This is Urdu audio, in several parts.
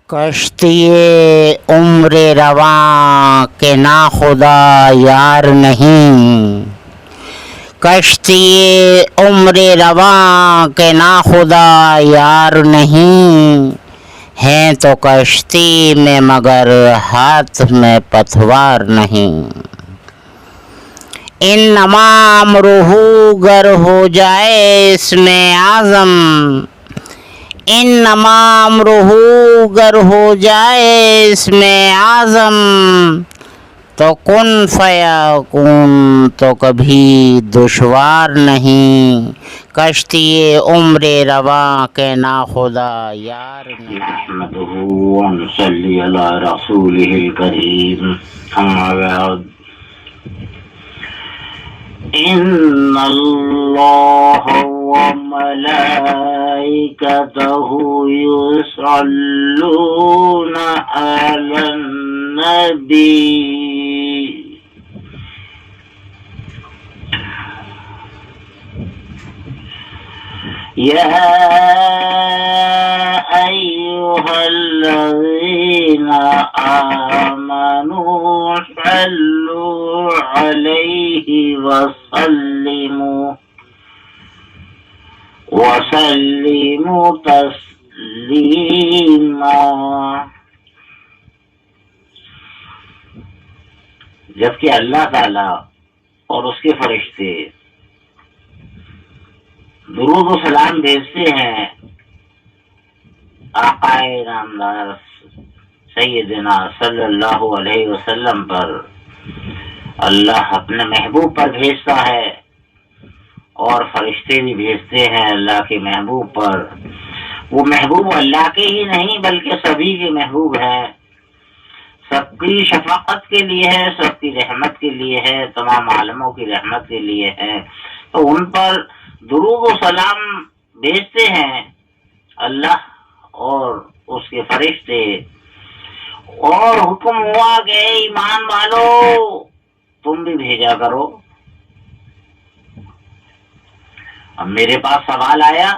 کشتی عمر رواں کے ناخدا یار نہیں، کشتی عمر رواں کے ناخدا یار نہیں، ہیں تو کشتی میں مگر ہاتھ میں پتوار نہیں۔ انما امرہ گر ہو جائے اس میں اعظم، انما امرہ گر ہو جائے اس میں اعظم، تو کن فیکون تو کبھی دشوار نہیں، کشتی عمر رواں کے ناخدا یار نہیں۔ نحمده ونصلي على رسوله الكريم، أما بعد، إن الله وملائكته يصلون على النبي يا أيها الذين آمنوا صلوا عليه وسلموا تسلیما۔ جبکہ اللہ تعالی اور اس کے فرشتے درود و سلام بھیجتے ہیں آقائے نامدار سیدنا صلی اللہ علیہ وسلم پر۔ اللہ اپنے محبوب پر بھیجتا ہے اور فرشتے بھی بھیجتے ہیں اللہ کے محبوب پر۔ وہ محبوب اللہ کے ہی نہیں بلکہ سبھی کے محبوب ہیں، سب کی شفاعت کے لیے ہے، سب کی رحمت کے لیے ہے، تمام عالموں کی رحمت کے لیے ہے۔ تو ان پر درود و سلام بھیجتے ہیں اللہ اور اس کے فرشتے، اور حکم ہوا کہ ایمان والو تم بھی بھیجا کرو۔ اب میرے پاس سوال آیا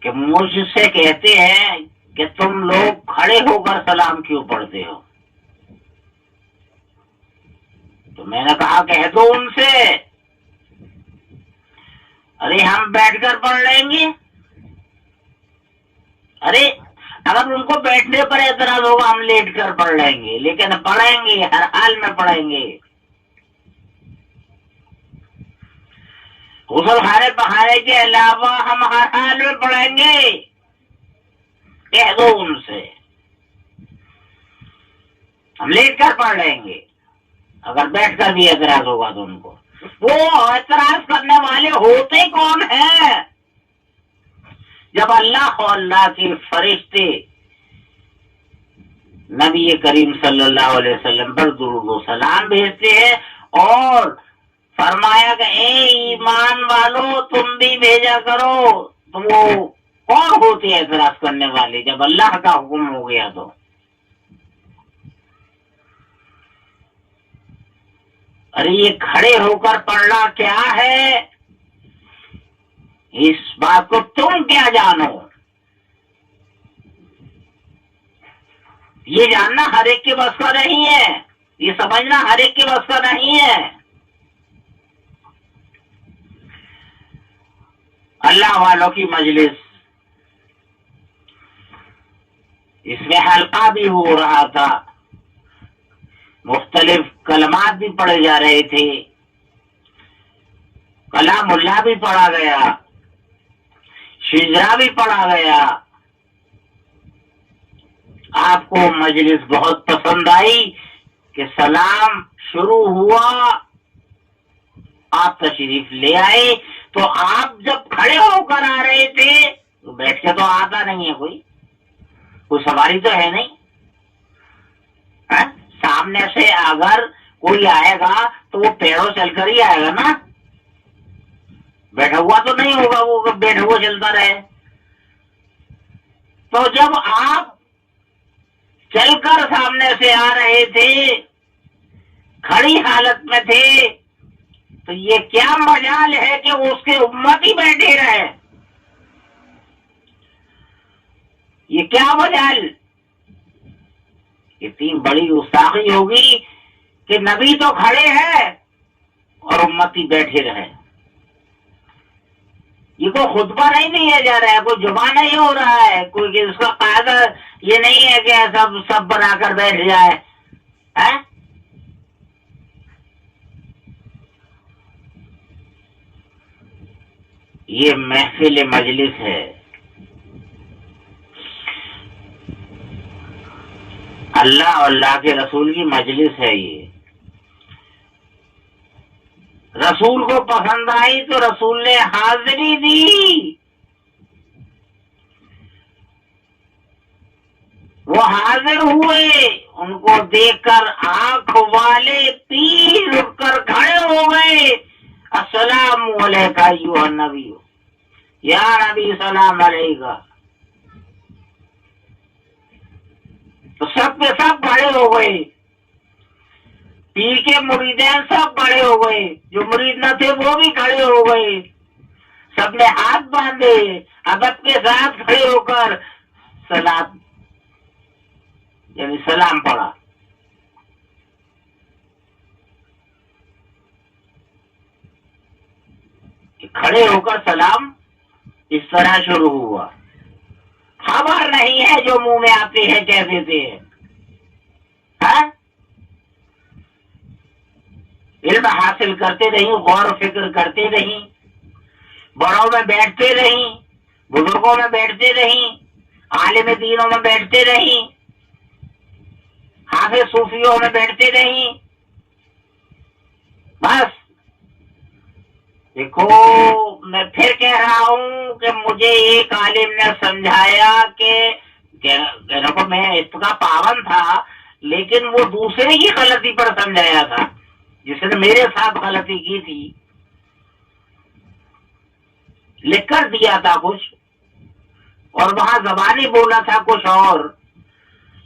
کہ مجھ سے کہتے ہیں کہ تم لوگ کھڑے ہو کر سلام کیوں پڑھتے ہو؟ تو میں نے کہا کہہ دو ان سے ارے ہم بیٹھ کر پڑھ لیں گے۔ ارے اگر ان کو بیٹھنے پر اعتراض ہوگا ہم لیٹ کر پڑھ لیں گے، لیکن پڑھیں گے، ہر حال میں پڑھیں گے۔ غسل خانے بہانے کے علاوہ ہم ہر حال میں پڑھیں گے، کہہ دو ان سے ہم لیٹ کر پڑھ لیں گے۔ اگر بیٹھ کر بھی اعتراض ہوگا تو ان کو، وہ اعتراض کرنے والے ہوتے کون ہیں؟ جب اللہ اور اللہ کے فرشتے نبی کریم صلی اللہ علیہ وسلم پر درود و سلام بھیجتے ہیں اور فرمایا کہ اے ایمان والو تم بھی بھیجا کرو، تو وہ کون ہوتے ہیں اعتراض کرنے والے جب اللہ کا حکم ہو گیا تو؟ ارے یہ کھڑے ہو کر پڑھنا کیا ہے؟ اس بات کو تم کیا جانو؟ یہ جاننا ہر ایک کے بس کا نہیں ہے، یہ سمجھنا ہر ایک کے بس کا نہیں ہے۔ اللہ والوں کی مجلس، اس میں حلقہ بھی ہو رہا تھا، مختلف کلمات بھی پڑھے جا رہے تھے، کلام اللہ بھی پڑھا گیا، شجرا بھی پڑھا گیا۔ آپ کو مجلس بہت پسند آئی کہ سلام شروع ہوا، آپ تشریف لے آئے، تو آپ جب کھڑے ہو کر آ رہے تھے تو بیٹھ کے تو آتا نہیں ہے، کوئی سواری تو ہے نہیں، سامنے سے اگر کوئی آئے گا تو وہ پیڑوں چل کر ہی آئے گا نا، بیٹھا ہوا تو نہیں ہوگا، وہ بیٹھا ہوا چلتا رہے۔ تو جب آپ چل کر سامنے سے آ رہے تھے، کھڑی حالت میں تھے، تو یہ کیا مجال ہے کہ اس کے امت ہی بیٹھے رہے؟ یہ کیا مجال؟ اتنی بڑی گستاخی ہوگی کہ نبی تو کھڑے ہیں اور امتی بیٹھے رہے. یہ کوئی خطبہ نہیں دیا جا رہا ہے، کوئی جمعہ نہیں ہو رہا ہے، کوئی اس کا قاعدہ یہ نہیں ہے کہ سب بنا کر بیٹھ جائے. یہ محفل مجلس ہے. اللہ اور اللہ کے رسول کی مجلس ہے. یہ رسول کو پسند آئی تو رسول نے حاضری دی. وہ حاضر ہوئے، ان کو دیکھ کر آنکھ والے پیر اٹھ کر کھڑے ہو گئے. السلام علیکہ ایھا النبی، یا نبی سلام علیکہ. تو سب کے سب کھڑے ہو گئے. پیر کے مریدین سب کھڑے ہو گئے، جو مرید نہ تھے وہ بھی کھڑے ہو گئے. سب نے ہاتھ باندھے، ادب کے ساتھ کھڑے ہو کر سلام یعنی سلام پڑھا. کھڑے ہو کر سلام اس طرح شروع ہوا. خبر نہیں ہے جو منہ میں آتے ہیں کہہ دیتے ہیں. علم حاصل کرتے نہیں، غور و فکر کرتے نہیں، بڑوں میں بیٹھتے نہیں، بزرگوں میں بیٹھتے نہیں، عالم دینوں میں بیٹھتے نہیں، حافظ صوفیوں میں بیٹھتے نہیں. بس دیکھو، میں پھر کہہ رہا ہوں کہ مجھے ایک عالم نے سمجھایا کہ میں اس کا پابند تھا، لیکن وہ دوسرے کی غلطی پر سمجھایا تھا جس نے میرے ساتھ غلطی کی تھی. لکھ کر دیا تھا کچھ اور وہاں زبانی بولا تھا کچھ اور.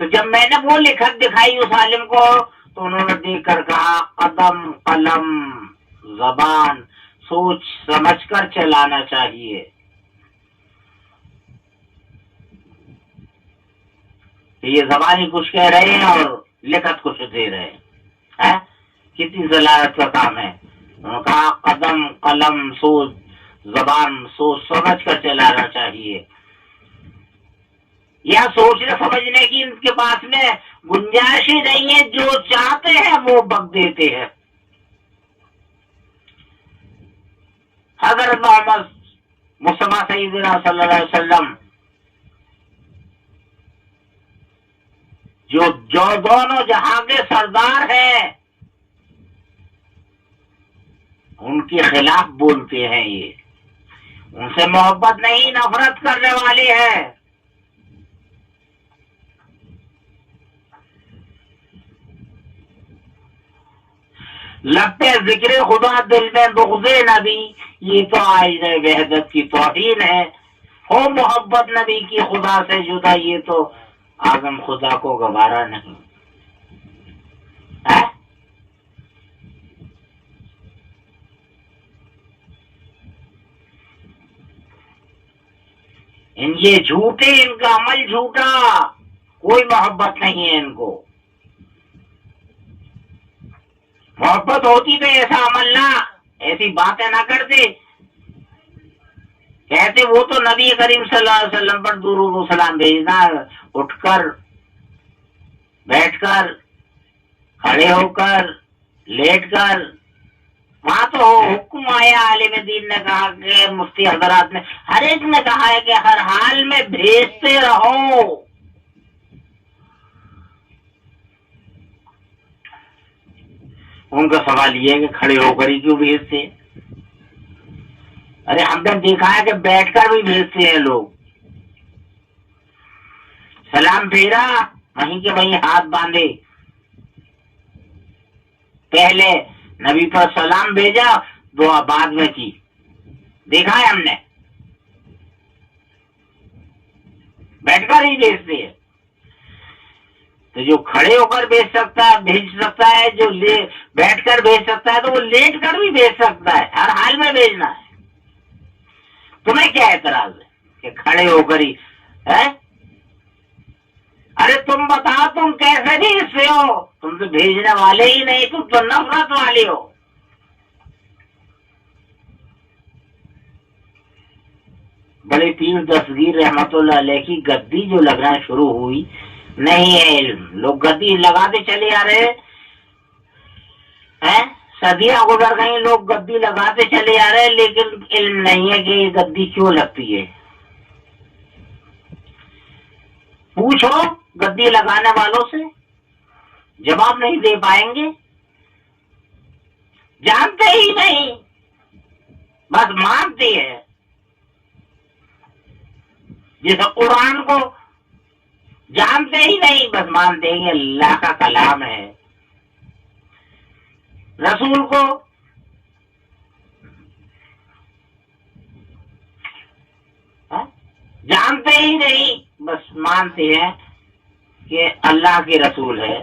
تو جب میں نے وہ لکھت دکھائی اس عالم کو تو انہوں نے دیکھ کر کہا قدم قلم زبان سوچ سمجھ کر چلانا چاہیے. یہ زبانی کچھ کہہ رہے ہیں اور لکھت کچھ دے رہے ہیں. کتنی ذلالت کا کام ہے. انہوں نے کہا قدم قلم سوچ زبان سوچ سمجھ کر چلانا چاہیے. یا سوچنے سمجھنے کی ان کے پاس میں گنجائش ہی نہیں ہے. جو چاہتے ہیں وہ بک دیتے ہیں. حضرت محمد مصطفیٰ سیدنا صلی اللہ علیہ وسلم جو دونوں جہاں کے سردار ہیں ان کے خلاف بولتے ہیں. یہ ان سے محبت نہیں، نفرت کرنے والے ہیں. لب پہ ذکر خدا دل میں بغض نبی، یہ تو آئین وحدت کی توہین ہے. ہو محبت نبی کی خدا سے جدا، یہ تو آدم خدا کو گوارا نہیں. یہ جھوٹے، ان کا عمل جھوٹا، کوئی محبت نہیں ہے ان کو. محبت ہوتی تو ایسا عمل نہ، ایسی باتیں نہ کرتے. کہتے وہ تو نبی کریم صلی اللہ علیہ وسلم پر درود و سلام بھیجنا، اٹھ کر بیٹھ کر کھڑے ہو کر لیٹ کر. وہاں تو حکم آیا، عالم دین نے کہا کہ مفتی حضرات نے ہر ایک نے کہا ہے کہ ہر حال میں بھیجتے رہو. ان کا سوال یہ ہے کہ کھڑے ہو کر ہی کیوں بھیجتے؟ ارے ہم نے دیکھا ہے کہ بیٹھ کر بھی بھیجتے ہیں لوگ. سلام پھیرا، وہیں کے وہیں ہاتھ باندھے، پہلے نبی پر سلام بھیجا، دعا بعد میں کی. دیکھا ہے ہم نے. بیٹھ کر ہی بھیجتے ہیں. تو جو کھڑے ہو کر بھیج سکتا ہے، جو بیٹھ کر بھیج سکتا ہے تو وہ لیٹ کر بھی بھیج سکتا ہے، ہر حال میں بھیجنا ہے۔ تمہیں کیا اعتراض ہے کہ کھڑے ہو کر ہی ہے؟ ارے تم بتاؤ تم کیسے بھیجتے ہو؟ تم تو بھیجنے والے ہی نہیں، تم تو نفرت والی ہو۔ بڑے پیر دستگیر رحمت اللہ علیہ کی گدی جو لگنا شروع ہوئی، نہیں ہے علم، لوگ گدی لگاتے چلے آ رہے ہیں، صدیاں گزر گئی، لوگ گدی لگاتے چلے آ رہے ہیں، لیکن علم نہیں ہے کہ یہ گدی کیوں لگتی ہے۔ پوچھو گدی لگانے والوں سے، جواب نہیں دے پائیں گے، جانتے ہی نہیں، بس مانتے ہیں۔ جیسے قرآن کو جانتے ہی نہیں، بس مانتے ہیں کہ اللہ کا کلام ہے۔ رسول کو جانتے ہی نہیں، بس مانتے ہیں کہ اللہ کے رسول ہے۔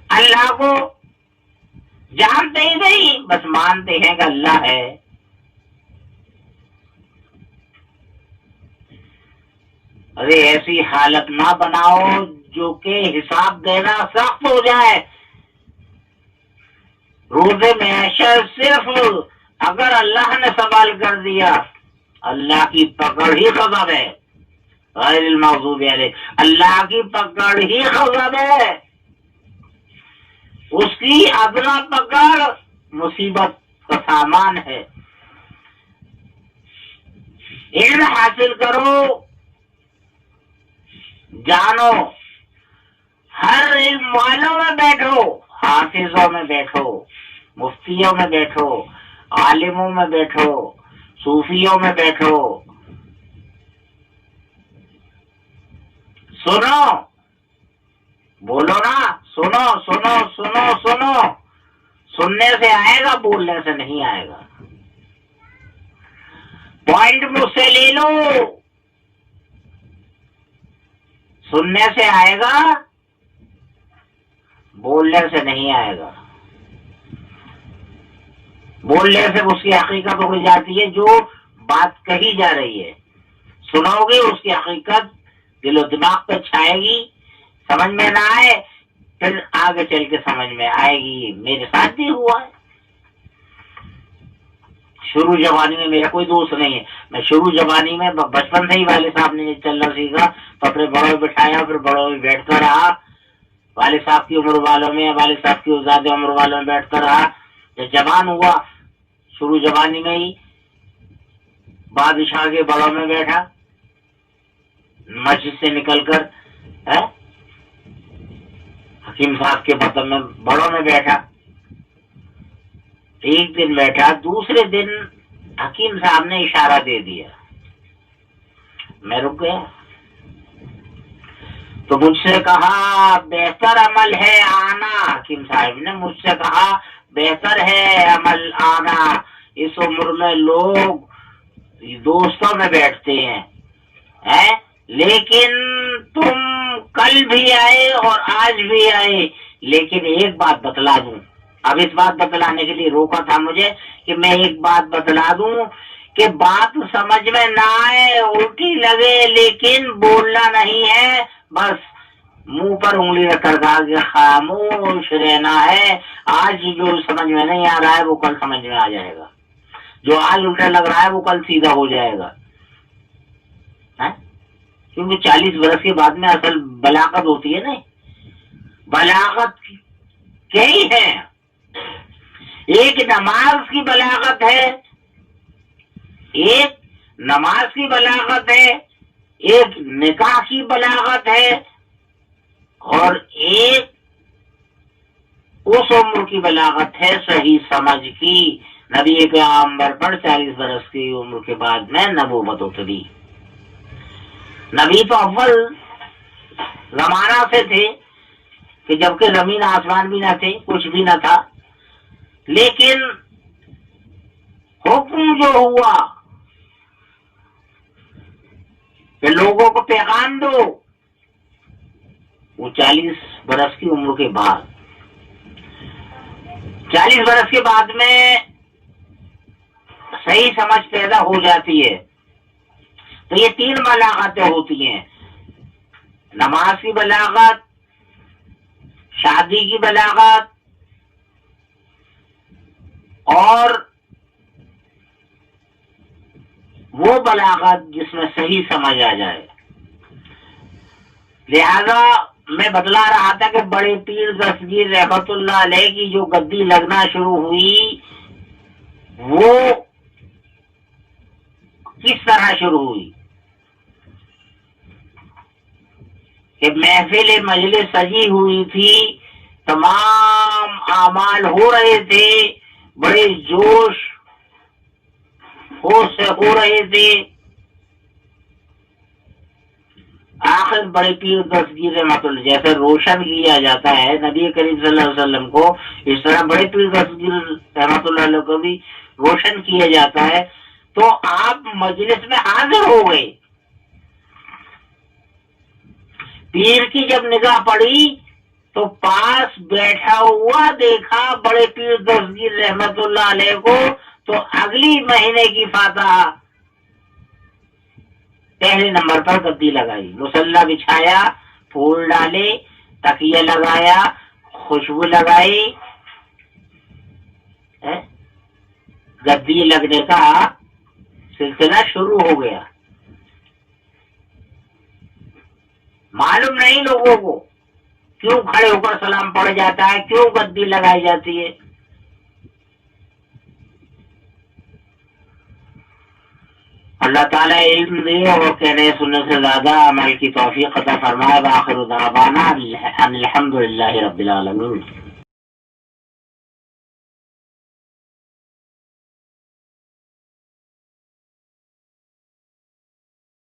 اللہ کو جانتے ہی نہیں، بس مانتے ہیں کہ اللہ ہے۔ ارے ایسی حالت نہ بناؤ جو کہ حساب دینا سخت ہو جائے۔ روز محشر صرف اگر اللہ نے سوال کر دیا، اللہ کی پکڑ ہی غضب ہے، غیر المغضوب علیہ، اللہ کی پکڑ ہی غضب ہے۔ اس کی ادنا پکڑ مصیبت کا سامان ہے۔ علم حاصل کرو، جانو، ہر علم والوں میں بیٹھو، حافظوں میں بیٹھو، مفتیوں میں بیٹھو، عالموں میں بیٹھو، صوفیوں میں بیٹھو، سنو، بولو نا، سنو سنو سنو سنو، سننے سے آئے گا، بولنے سے نہیں آئے گا۔ پوائنٹ مجھ سے لے لو، سننے سے آئے گا، بولنے سے نہیں آئے گا۔ بولنے سے اس کی حقیقت ہو جاتی ہے، جو بات کہی جا رہی ہے سنو گے، اس کی حقیقت دل و دماغ پہ چھائے گی، سمجھ میں نہ آئے پھر آگے چل کے سمجھ میں آئے گی۔ میرے ساتھ بھی ہوا ہے۔ شروع جوانی میں میرا کوئی دوست نہیں ہے، میں شروع جوانی میں بچپن سے ہی والد صاحب نے چلنا سیکھا تو اپنے بڑوں بٹھایا، پھر بڑوں میں بیٹھتا رہا، والد صاحب کی عمر والوں میں، والد صاحب کی زیادہ عمر والوں میں بیٹھتا رہا۔ جب جوان ہوا، شروع جوانی میں ہی بادشاہ کے بڑوں میں بیٹھا، مسجد سے نکل کر حکیم صاحب کے مطلب میں بڑوں میں بیٹھا۔ ایک دن بیٹھا، دوسرے دن حکیم صاحب نے اشارہ دے دیا، میں رک گیا، تو مجھ سے کہا بہتر عمل ہے آنا۔ حکیم صاحب نے مجھ سے کہا بہتر ہے عمل آنا، اس عمر میں لوگ دوستوں میں بیٹھتے ہیں، لیکن تم کل بھی آئے اور آج بھی آئے، لیکن ایک بات بتلا دوں، اب اس بات بتلانے کے لیے روکا تھا مجھے کہ میں ایک بات بتلا دوں کہ بات سمجھ میں نہ آئے، الٹی لگے، لیکن بولنا نہیں ہے، بس منہ پر انگلی رکھ کر کہا کہ خاموش رہنا ہے۔ آج جو سمجھ میں نہیں آ رہا ہے وہ کل سمجھ میں آ جائے گا، جو آج الٹا لگ رہا ہے وہ کل سیدھا ہو جائے گا، کیونکہ 40 برس کے بعد میں اصل بلاغت ہوتی ہے نا، بلاغت کئی ہے، ایک نماز کی بلاغت ہے، ایک نماز کی بلاغت ہے، ایک نکاح کی بلاغت ہے، اور ایک اس عمر کی بلاغت ہے صحیح سمجھ کی۔ نبی پیغمبر پر 40 برس کی عمر کے بعد میں نبوت اتری۔ نبی تو اول زمانہ سے تھے کہ جبکہ زمین آسمان بھی نہ تھے، کچھ بھی نہ تھا، لیکن حکم جو ہوا کہ لوگوں کو پیغام دو، وہ 40 برس کی عمر کے بعد، 40 برس کے بعد میں صحیح سمجھ پیدا ہو جاتی ہے. تو یہ 3 بلاغتیں ہوتی ہیں: نماز کی بلاغت، شادی کی بلاغت، اور وہ بلاغت جس میں صحیح سمجھ آ جائے. لہذا میں بتلا رہا تھا کہ بڑے پیر دستگیر رحمت اللہ علیہ کی جو گدی لگنا شروع ہوئی وہ کس طرح شروع ہوئی کہ محفل مجلس سجی ہوئی تھی، تمام اعمال ہو رہے تھے، بڑے جوش ہوش سے ہو رہے تھے. آخر بڑے پیر دستگیر رحمت اللہ جیسے روشن کیا جاتا ہے نبی کریم صلی اللہ علیہ وسلم کو، اس طرح بڑے پیر دستگیر رحمت اللہ علیہ کو بھی روشن کیا جاتا ہے. تو آپ مجلس میں حاضر ہو گئے. پیر کی جب نگاہ پڑی تو پاس بیٹھا ہوا دیکھا بڑے پیر دستگیر رحمت اللہ علیہ کو، تو اگلی مہینے کی فاتحہ پہلے نمبر پر گدی لگائی، مصلی بچھایا، پھول ڈالے، تکیہ لگایا، خوشبو لگائی، گدی لگنے کا سلسلہ شروع ہو گیا. معلوم نہیں لوگوں کو کیوں کھڑے ہو کر سلام پڑ جاتا ہے، کیوں گدی لگائی جاتی ہے. اللہ تعالیٰ علم دے اور کہنے سننے سے زیادہ عمل کی توفیق عطا فرمائے. وآخر دعوانا ان الحمد للہ رب العالمین.